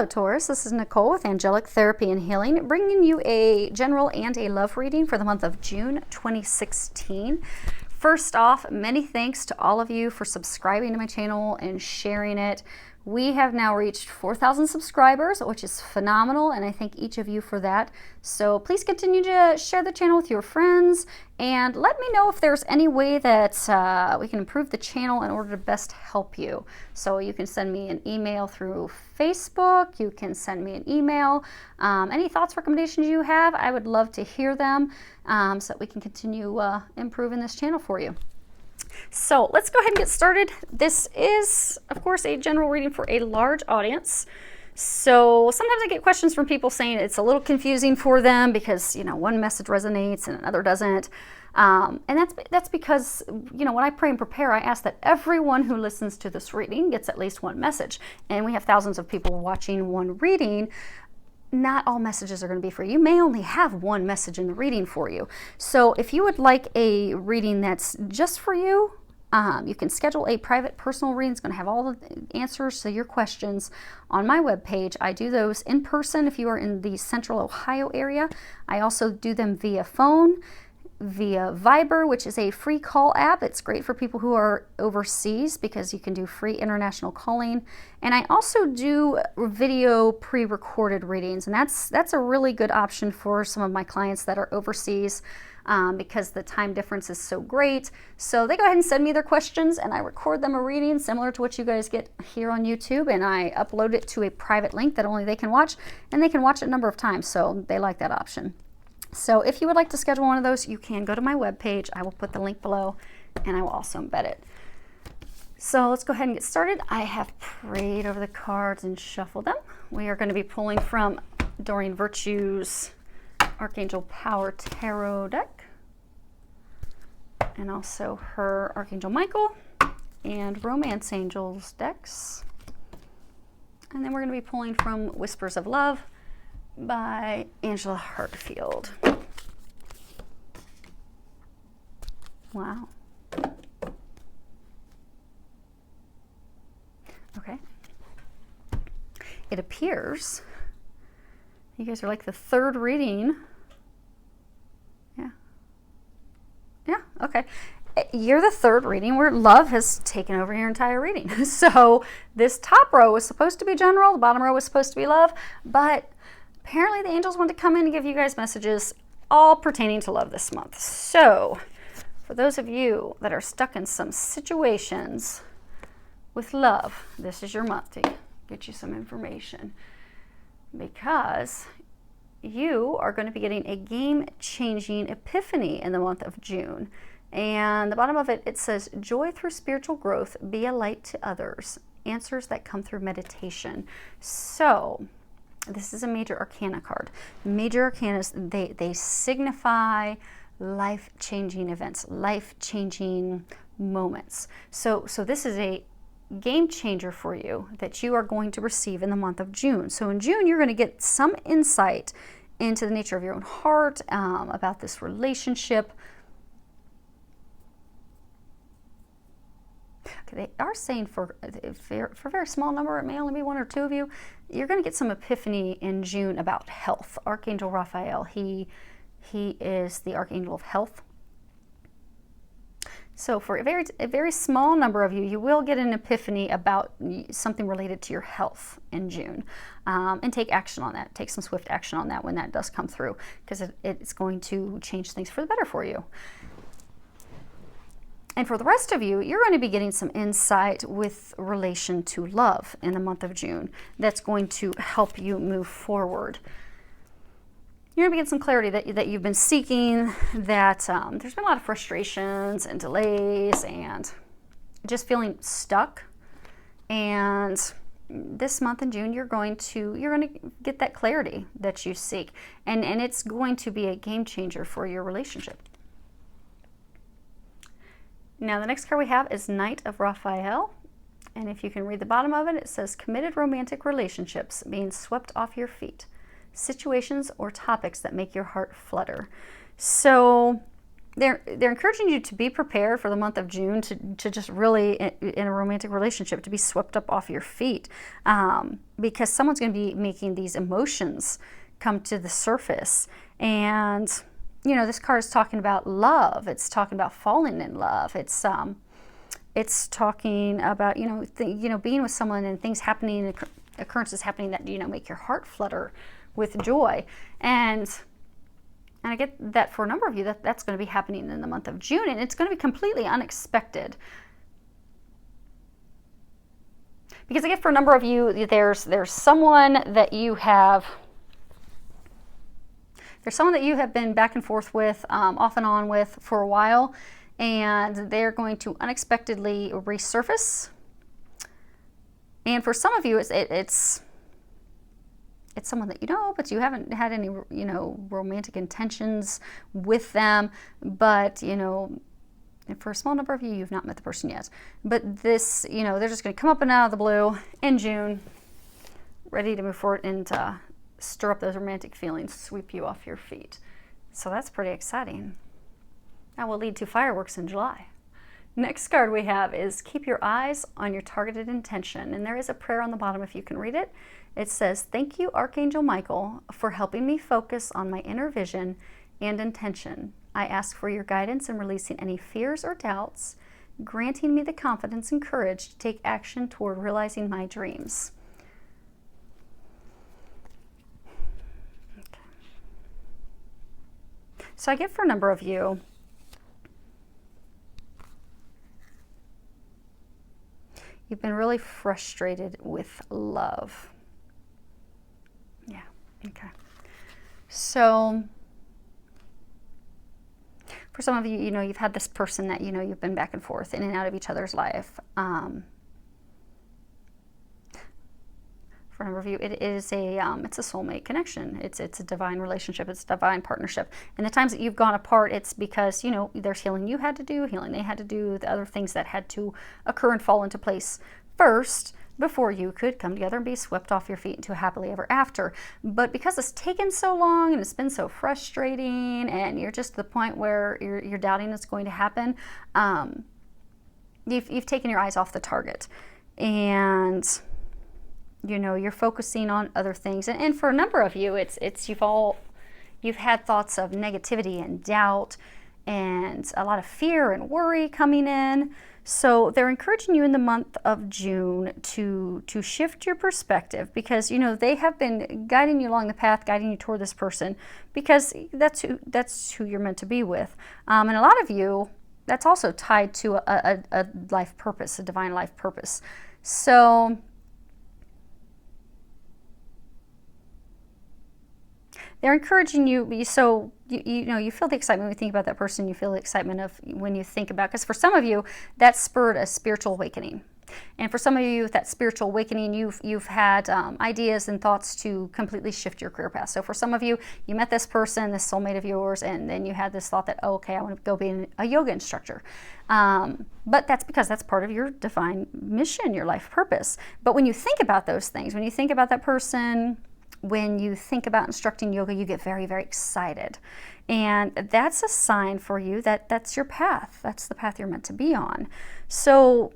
Hello Taurus, this is Nicole with Angelic Therapy and Healing, bringing you a general and a love reading for the month of June 2016. First off, many thanks to all of you for subscribing to my channel and sharing it. We have now reached 4,000 subscribers, which is phenomenal, and I thank each of you for that. So please continue to share the channel with your friends, and let me know if there's any way that we can improve the channel in order to best help you. So you can send me an email through Facebook, you can send me an email. Any thoughts, recommendations you have, I would love to hear them so that we can continue improving this channel for you. So let's go ahead and get started. This is, of course, a general reading for a large audience. So sometimes I get questions from people saying it's a little confusing for them because, you know, one message resonates and another doesn't. And that's because, you know, when I pray and prepare, I ask that everyone who listens to this reading gets at least one message. And we have thousands of people watching one reading. Not all messages are going to be for you. You may only have one message in the reading for you. So if you would like a reading that's just for you, you can schedule a private personal reading. It's going to have all the answers to your questions on my webpage. I do those in person if you are in the central Ohio area. I also do them via phone, via Viber, which is a free call app. It's great for people who are overseas because you can do free international calling. And I also do video pre-recorded readings, and that's a really good option for some of my clients that are overseas because the time difference is so great. So they go ahead and send me their questions, and I record them a reading similar to what you guys get here on YouTube, and I upload it to a private link that only they can watch, and they can watch it a number of times, so they like that option. So if you would like to schedule one of those, you can go to my webpage. I will put the link below, and I will also embed it. So let's go ahead and get started. I have prayed over the cards and shuffled them. We are going to be pulling from Doreen Virtue's Archangel Power Tarot deck, and also her Archangel Michael and Romance Angels decks. And then we're going to be pulling from Whispers of Love by Angela Hartfield. Wow. Okay. It appears you guys are like the third reading. Yeah, okay. You're the third reading where love has taken over your entire reading. So this top row was supposed to be general, the bottom row was supposed to be love, but apparently the angels want to come in and give you guys messages all pertaining to love this month. So for those of you that are stuck in some situations with love, this is your month to get you some information, because you are going to be getting a game-changing epiphany in the month of June. And the bottom of it, it says, joy through spiritual growth, be a light to others, answers that come through meditation. So this is a major arcana card. Major arcanas, they signify life-changing events, life-changing moments. So this is a game changer for you that you are going to receive in the month of June. So in June, you're going to get some insight into the nature of your own heart, about this relationship. Okay, they are saying for a very small number, it may only be one or two of you, you're going to get some epiphany in June about health. Archangel Raphael, he is the Archangel of Health. So for a very small number of you, you will get an epiphany about something related to your health in June, and take action on that. Take some swift action on that when that does come through, because it's going to change things for the better for you. And for the rest of you, you're going to be getting some insight with relation to love in the month of June that's going to help you move forward. You're going to get some clarity that you've been seeking, that there's been a lot of frustrations and delays and just feeling stuck. And this month in June, you're going to get that clarity that you seek. And it's going to be a game changer for your relationship. Now, the next card we have is Knight of Raphael. And if you can read the bottom of it, it says, committed romantic relationships being swept off your feet. Situations or topics that make your heart flutter. So they're encouraging you to be prepared for the month of June to just really, in a romantic relationship, to be swept up off your feet, because someone's going to be making these emotions come to the surface. And this card is talking about love. It's talking about falling in love. It's talking about being with someone and things happening, occurrences happening that make your heart flutter with joy. And I get that for a number of you, that's going to be happening in the month of June, and it's going to be completely unexpected. Because I get for a number of you, there's someone that you have been back and forth with, off and on with for a while, and they're going to unexpectedly resurface. And for some of you, it's someone that you know, but you haven't had any, romantic intentions with them. But, and for a small number of you, you've not met the person yet. But this, they're just going to come up and out of the blue in June, ready to move forward and stir up those romantic feelings, sweep you off your feet. So that's pretty exciting. That will lead to fireworks in July. Next card we have is keep your eyes on your targeted intention. And there is a prayer on the bottom if you can read it. It says, "Thank you, Archangel Michael, for helping me focus on my inner vision and intention. I ask for your guidance in releasing any fears or doubts, granting me the confidence and courage to take action toward realizing my dreams." Okay. So I get for a number of you, you've been really frustrated with love. Yeah, okay. So for some of you, you've had this person that, you've been back and forth in and out of each other's life. For a number of you, it's a soulmate connection. It's a divine relationship. It's a divine partnership. And the times that you've gone apart, it's because, there's healing you had to do, healing they had to do, the other things that had to occur and fall into place first before you could come together and be swept off your feet into a happily ever after. But because it's taken so long and it's been so frustrating and you're just to the point where you're doubting it's going to happen, you've taken your eyes off the target. And you're focusing on other things. And for a number of you, you've had thoughts of negativity and doubt and a lot of fear and worry coming in. So they're encouraging you in the month of June to shift your perspective, because they have been guiding you along the path, guiding you toward this person, because that's who you're meant to be with. And a lot of you, that's also tied to a life purpose, a divine life purpose. So they're encouraging you, so you feel the excitement when you think about that person. You feel the excitement of when you think about, because for some of you, that spurred a spiritual awakening. And for some of you, with that spiritual awakening, you've had ideas and thoughts to completely shift your career path. So for some of you, you met this person, this soulmate of yours, and then you had this thought that, oh, okay, I want to go be a yoga instructor. But that's because that's part of your divine mission, your life purpose. But when you think about those things, when you think about that person, when you think about instructing yoga, you get very, very excited. And that's a sign for you that that's your path. That's the path you're meant to be on. So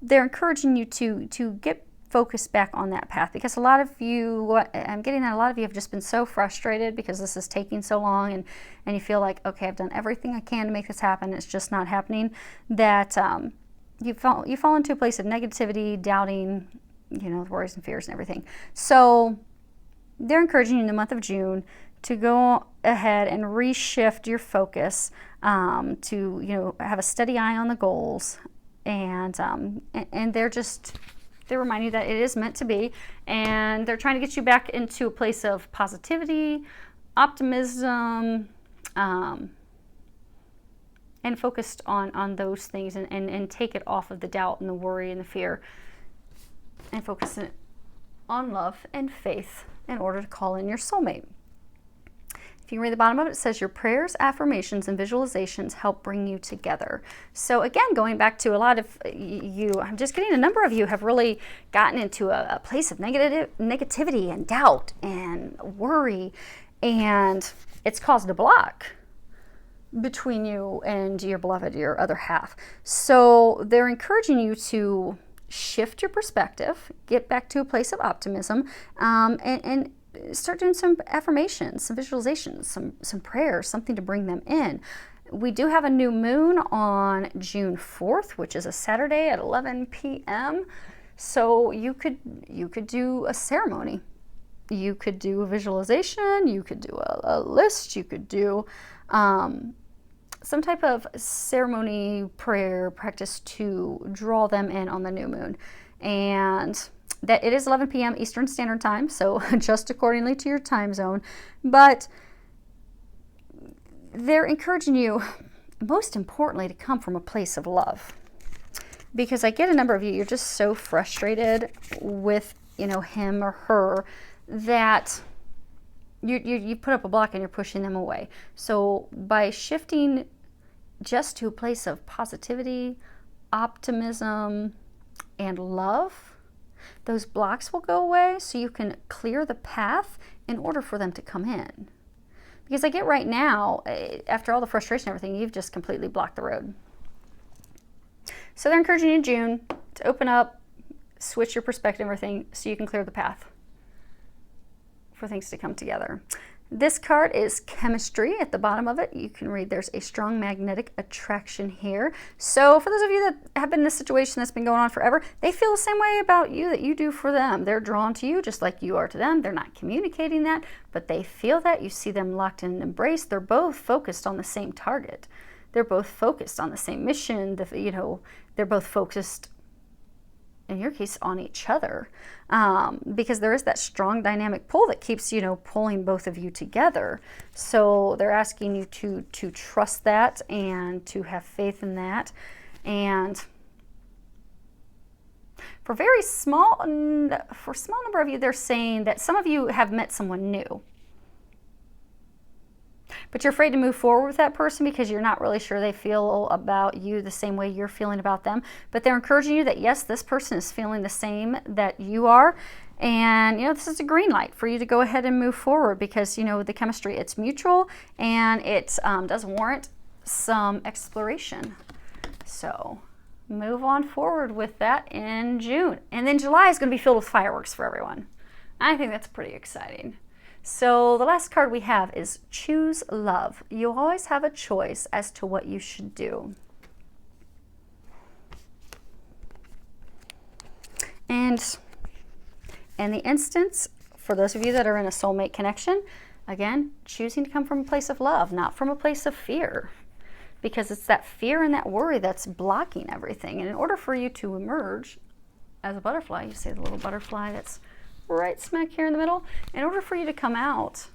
they're encouraging you to get focused back on that path, because a lot of you, I'm getting that a lot of you have just been so frustrated because this is taking so long, and you feel like, okay, I've done everything I can to make this happen. It's just not happening. That you fall into a place of negativity, doubting, worries and fears and everything. So they're encouraging you in the month of June to go ahead and reshift your focus, to have a steady eye on the goals, and they're reminding you that it is meant to be, and they're trying to get you back into a place of positivity, optimism, and focused on those things, and take it off of the doubt and the worry and the fear, and focus it on love and faith in order to call in your soulmate. If you can read the bottom of it, it says your prayers, affirmations, and visualizations help bring you together. So again, going back to a lot of you, I'm just getting a number of you have really gotten into a place of negativity and doubt and worry, and it's caused a block. between you and your beloved, your other half. So they're encouraging you to shift your perspective, get back to a place of optimism, and start doing some affirmations, some visualizations, some prayers, something to bring them in. We do have a new moon on June 4th, which is a Saturday at 11 p.m. So you could do a ceremony. You could do a visualization, you could do a list, you could do some type of ceremony, prayer, practice to draw them in on the new moon. And that it is 11 p.m. Eastern Standard Time, so adjust accordingly to your time zone. But they're encouraging you, most importantly, to come from a place of love. Because I get a number of you, you're just so frustrated with, him or her, that you put up a block and you're pushing them away. So by shifting just to a place of positivity, optimism, and love, those blocks will go away so you can clear the path in order for them to come in. Because I get right now, after all the frustration and everything, you've just completely blocked the road. So they're encouraging you in June to open up, switch your perspective and everything so you can clear the path for things to come together. This card is chemistry. At the bottom of it, you can read there's a strong magnetic attraction here. So for those of you that have been in this situation that's been going on forever, they feel the same way about you that you do for them. They're drawn to you just like you are to them. They're not communicating that, but they feel that. You see them locked in and embraced. They're both focused on the same target. They're both focused on the same mission. They're both focused, in your case, on each other, because there is that strong dynamic pull that keeps, pulling both of you together. So they're asking you to trust that and to have faith in that. And for a small number of you, they're saying that some of you have met someone new, but you're afraid to move forward with that person because you're not really sure they feel about you the same way you're feeling about them. But they're encouraging you that, yes, this person is feeling the same that you are. And, this is a green light for you to go ahead and move forward because, the chemistry, it's mutual and it does warrant some exploration. So move on forward with that in June. And then July is going to be filled with fireworks for everyone. I think that's pretty exciting. So the last card we have is Choose Love. You always have a choice as to what you should do. And in the instance, for those of you that are in a soulmate connection, again, choosing to come from a place of love, not from a place of fear. Because it's that fear and that worry that's blocking everything. And in order for you to emerge as a butterfly, you see the little butterfly that's right smack here in the middle. In order for you to come out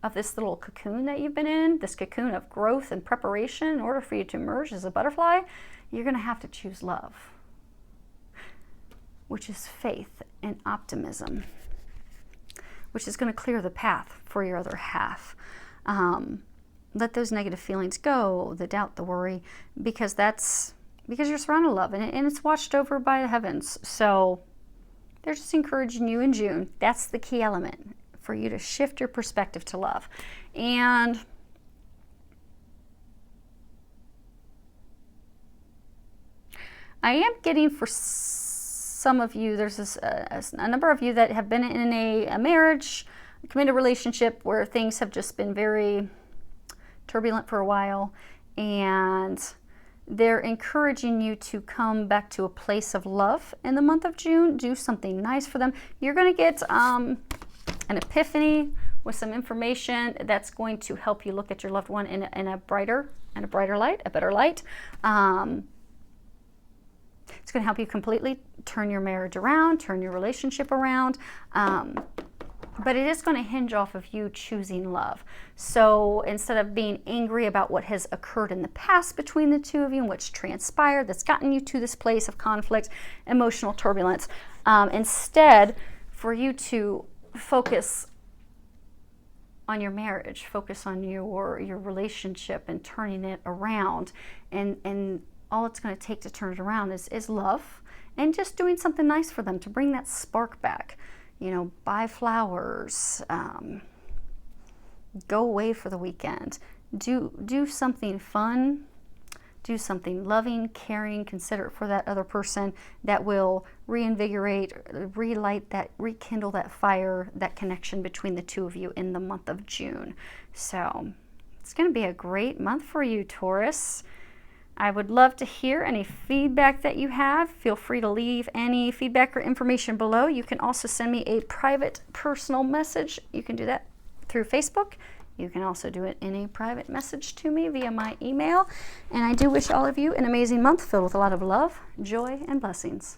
of this little cocoon that you've been in, this cocoon of growth and preparation, in order for you to emerge as a butterfly, you're going to have to choose love, which is faith and optimism, which is going to clear the path for your other half. Let those negative feelings go, the doubt, the worry, because you're surrounded with love and it's watched over by the heavens. So they're just encouraging you in June. That's the key element for you to shift your perspective to love. And I am getting for some of you, there's a number of you that have been in a marriage, a committed relationship where things have just been very turbulent for a while, and they're encouraging you to come back to a place of love in the month of June. Do something nice for them. You're going to get an epiphany with some information that's going to help you look at your loved one in a brighter light, a better light. It's going to help you completely turn your marriage around, turn your relationship around. But it is going to hinge off of you choosing love. So instead of being angry about what has occurred in the past between the two of you and what's transpired that's gotten you to this place of conflict, emotional turbulence, instead for you to focus on your marriage, focus on your relationship and turning it around. And all it's going to take to turn it around is love and just doing something nice for them to bring that spark back. Buy flowers, go away for the weekend, do something fun, do something loving, caring, considerate for that other person that will reinvigorate, relight that, rekindle that fire, that connection between the two of you in the month of June. So it's going to be a great month for you, Taurus. I would love to hear any feedback that you have. Feel free to leave any feedback or information below. You can also send me a private personal message. You can do that through Facebook. You can also do it in a private message to me via my email. And I do wish all of you an amazing month filled with a lot of love, joy, and blessings.